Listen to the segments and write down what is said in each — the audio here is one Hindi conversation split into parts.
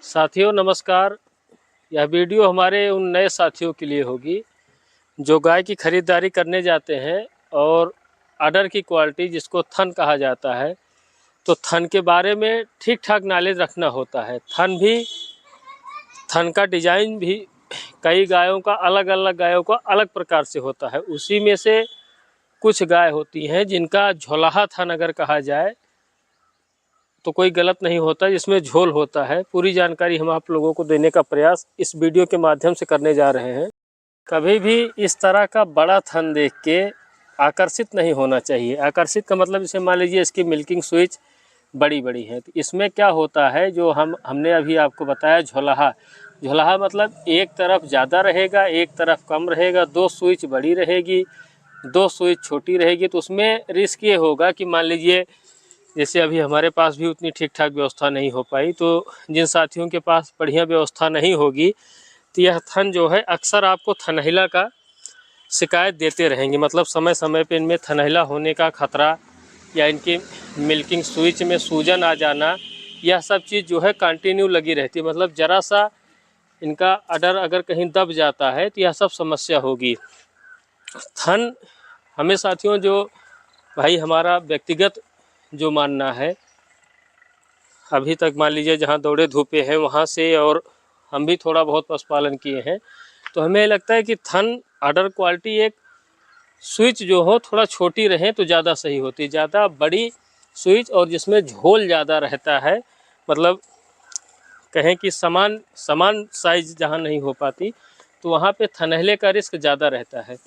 साथियों नमस्कार। यह वीडियो हमारे उन नए साथियों के लिए होगी जो गाय की खरीदारी करने जाते हैं और आर्डर की क्वालिटी जिसको थन कहा जाता है, तो थन के बारे में ठीक ठाक नॉलेज रखना होता है। थन का डिजाइन भी कई गायों का अलग प्रकार से होता है। उसी में से कुछ गाय होती हैं जिनका झोलाहा थन अगर कहा जाए तो कोई गलत नहीं होता, जिसमें झोल होता है। पूरी जानकारी हम आप लोगों को देने का प्रयास इस वीडियो के माध्यम से करने जा रहे हैं। कभी भी इस तरह का बड़ा थन देख के आकर्षित नहीं होना चाहिए। आकर्षित का मतलब जैसे मान लीजिए इसकी मिल्किंग स्विच बड़ी बड़ी है, तो इसमें क्या होता है जो हमने अभी आपको बताया झोलाहा मतलब एक तरफ ज़्यादा रहेगा, एक तरफ कम रहेगा, दो स्विच बड़ी रहेगी, दो स्विच छोटी रहेगी। तो उसमें रिस्क ये होगा कि मान लीजिए जैसे अभी हमारे पास भी उतनी ठीक ठाक व्यवस्था नहीं हो पाई, तो जिन साथियों के पास बढ़िया व्यवस्था नहीं होगी तो यह थन जो है अक्सर आपको थनहिला का शिकायत देते रहेंगे। मतलब समय समय पे इनमें थनहिला होने का खतरा या इनकी मिल्किंग स्विच में सूजन आ जाना, यह सब चीज़ जो है कंटिन्यू लगी रहती है। मतलब ज़रा सा इनका अडर अगर कहीं दब जाता है तो यह सब समस्या होगी। थन हमें साथियों जो भाई हमारा व्यक्तिगत जो मानना है, अभी तक मान लीजिए जहाँ दौड़े धूपे हैं वहाँ से, और हम भी थोड़ा बहुत पशुपालन किए हैं, तो हमें लगता है कि थन अडर क्वालिटी एक स्विच जो हो थोड़ा छोटी रहे तो ज़्यादा सही होती। ज़्यादा बड़ी स्विच और जिसमें झोल ज़्यादा रहता है, मतलब कहें कि समान साइज जहाँ नहीं हो पाती, तो वहाँ पे थनहले का रिस्क ज़्यादा रहता है।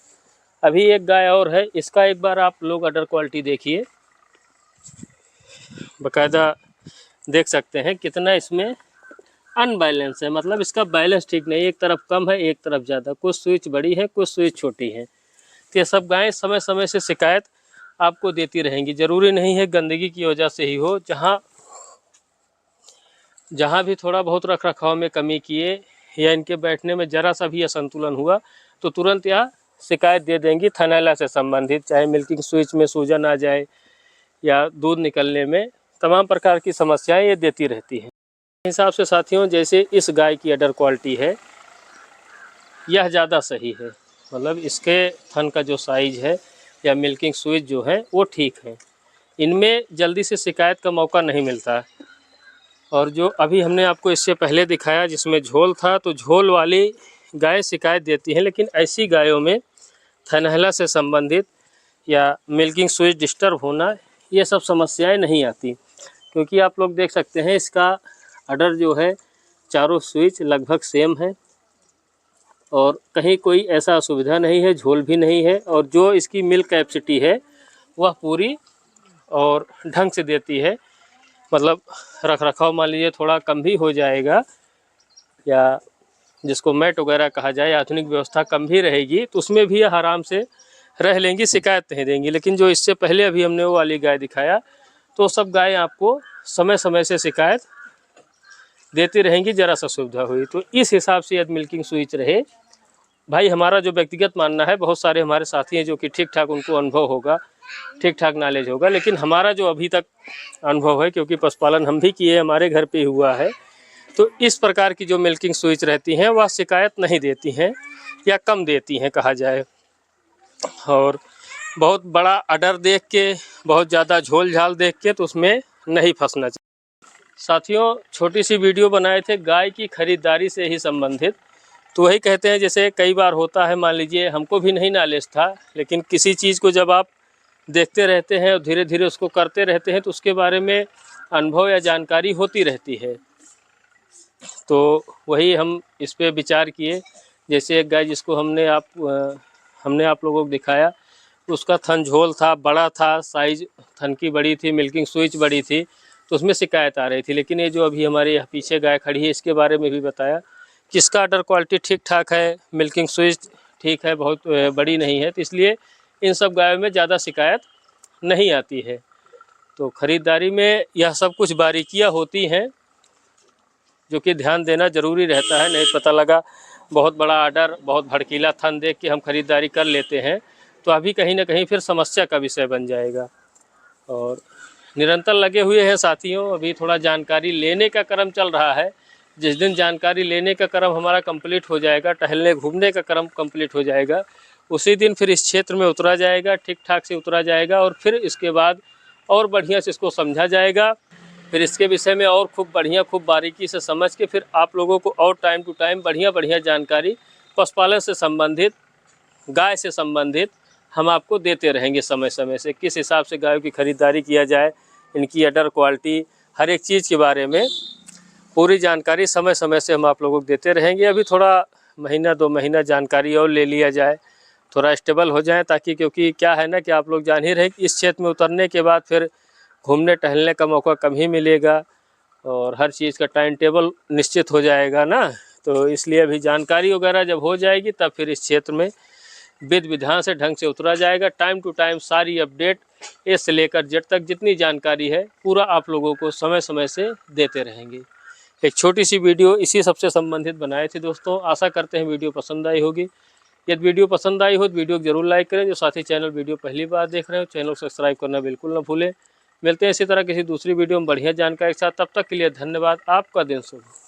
अभी एक गाय और है, इसका एक बार आप लोग अडर क्वालिटी देखिए, बाकायदा देख सकते हैं कितना इसमें अनबैलेंस है। मतलब इसका बैलेंस ठीक नहीं, एक तरफ कम है एक तरफ ज़्यादा, कुछ स्विच बड़ी है कुछ स्विच छोटी है। तो ये सब गायें समय समय से शिकायत आपको देती रहेंगी। ज़रूरी नहीं है गंदगी की वजह से ही हो, जहाँ भी थोड़ा बहुत रख रखाव में कमी किए या इनके बैठने में ज़रा सा भी असंतुलन हुआ तो तुरंत यह शिकायत दे देंगी थनैला से संबंधित। चाहे मिल्किंग स्विच में सूजन आ जाए या दूध निकलने में, तमाम प्रकार की समस्याएं ये देती रहती हैं। हिसाब से साथियों जैसे इस गाय की अडर क्वालिटी है यह ज़्यादा सही है। मतलब इसके थन का जो साइज है या मिल्किंग स्विच जो है वो ठीक है, इनमें जल्दी से शिकायत का मौका नहीं मिलता। और जो अभी हमने आपको इससे पहले दिखाया जिसमें झोल था, तो झोल वाली गाय शिकायत देती हैं, लेकिन ऐसी गायों में थनहला से संबंधित या मिल्किंग स्विच डिस्टर्ब होना ये सब समस्याएं नहीं आती, क्योंकि आप लोग देख सकते हैं इसका अडर जो है चारों स्विच लगभग सेम है और कहीं कोई ऐसा असुविधा नहीं है, झोल भी नहीं है, और जो इसकी मिल्क कैपेसिटी है वह पूरी और ढंग से देती है। मतलब रख रखाव मान लीजिए थोड़ा कम भी हो जाएगा या जिसको मैट वगैरह कहा जाए, आधुनिक व्यवस्था कम भी रहेगी, तो उसमें भी आराम से रह लेंगी, शिकायत नहीं देंगी। लेकिन जो इससे पहले अभी हमने वो वाली गाय दिखाया, तो सब गाय आपको समय समय से शिकायत देती रहेंगी ज़रा सा सुविधा हुई तो। इस हिसाब से यदि मिल्किंग स्विच रहे, भाई हमारा जो व्यक्तिगत मानना है, बहुत सारे हमारे साथी हैं जो कि ठीक ठाक उनको अनुभव होगा, ठीक ठाक नॉलेज होगा, लेकिन हमारा जो अभी तक अनुभव है, क्योंकि पशुपालन हम भी किए, हमारे घर पे हुआ है, तो इस प्रकार की जो मिल्किंग स्विच रहती हैं वह शिकायत नहीं देती हैं या कम देती हैं कहा जाए। और बहुत बड़ा अडर देख के, बहुत ज़्यादा झोल झाल देख के तो उसमें नहीं फंसना चाहिए। साथियों छोटी सी वीडियो बनाए थे गाय की खरीदारी से ही संबंधित, तो वही कहते हैं जैसे कई बार होता है, मान लीजिए हमको भी नहीं नॉलेज था, लेकिन किसी चीज़ को जब आप देखते रहते हैं और धीरे धीरे उसको करते रहते हैं तो उसके बारे में अनुभव या जानकारी होती रहती है। तो वही हम इस पे विचार किए। जैसे एक गाय जिसको हमने आप लोगों को दिखाया, उसका थन झोल था, बड़ा था, साइज थन की बड़ी थी, मिल्किंग स्विच बड़ी थी, तो उसमें शिकायत आ रही थी। लेकिन ये जो अभी हमारे यहाँ पीछे गाय खड़ी है इसके बारे में भी बताया कि इसका अडर क्वालिटी ठीक ठाक है, मिल्किंग स्विच ठीक है, बहुत बड़ी नहीं है, तो इसलिए इन सब गायों में ज़्यादा शिकायत नहीं आती है। तो ख़रीदारी में यह सब कुछ बारीकियाँ होती हैं जो कि ध्यान देना ज़रूरी रहता है। नहीं पता लगा बहुत बड़ा आर्डर, बहुत भड़कीला थन देख के हम खरीदारी कर लेते हैं तो अभी कहीं ना कहीं फिर समस्या का विषय बन जाएगा। और निरंतर लगे हुए हैं साथियों, अभी थोड़ा जानकारी लेने का क्रम चल रहा है, जिस दिन जानकारी लेने का क्रम हमारा कंप्लीट हो जाएगा, टहलने घूमने का क्रम कंप्लीट हो जाएगा, उसी दिन फिर इस क्षेत्र में उतरा जाएगा, ठीक ठाक से उतरा जाएगा और फिर इसके बाद और बढ़िया से इसको समझा जाएगा। फिर इसके विषय में और खूब बारीकी से समझ के फिर आप लोगों को और टाइम टू टाइम बढ़िया जानकारी पशुपालन से संबंधित, गाय से संबंधित हम आपको देते रहेंगे समय समय से। किस हिसाब से गायों की खरीदारी किया जाए, इनकी अडर क्वालिटी, हर एक चीज़ के बारे में पूरी जानकारी समय समय से हम आप लोगों को देते रहेंगे। अभी थोड़ा महीना 2 महीना जानकारी और ले लिया जाए, थोड़ा स्टेबल हो जाए, ताकि क्योंकि क्या है ना कि आप लोग जान ही रहे कि इस क्षेत्र में उतरने के बाद फिर घूमने टहलने का मौका कम ही मिलेगा और हर चीज़ का टाइम टेबल निश्चित हो जाएगा ना। तो इसलिए अभी जानकारी वगैरह जब हो जाएगी तब फिर इस क्षेत्र में विधि विधान से ढंग से उतरा जाएगा। टाइम टू टाइम सारी अपडेट ए से लेकर जेड तक जितनी जानकारी है पूरा आप लोगों को समय समय से देते रहेंगे। एक छोटी सी वीडियो इसी सबसे संबंधित बनाए थे दोस्तों। आशा करते हैं वीडियो पसंद आई होगी। यदि वीडियो पसंद आई हो तो वीडियो को जरूर लाइक करें। जो साथी चैनल वीडियो पहली बार देख रहे हो, चैनल को सब्सक्राइब करना बिल्कुल ना भूलें। मिलते हैं इसी तरह किसी दूसरी वीडियो में बढ़िया जानकारी के साथ। तब तक के लिए धन्यवाद। आपका दिन शुभ हो।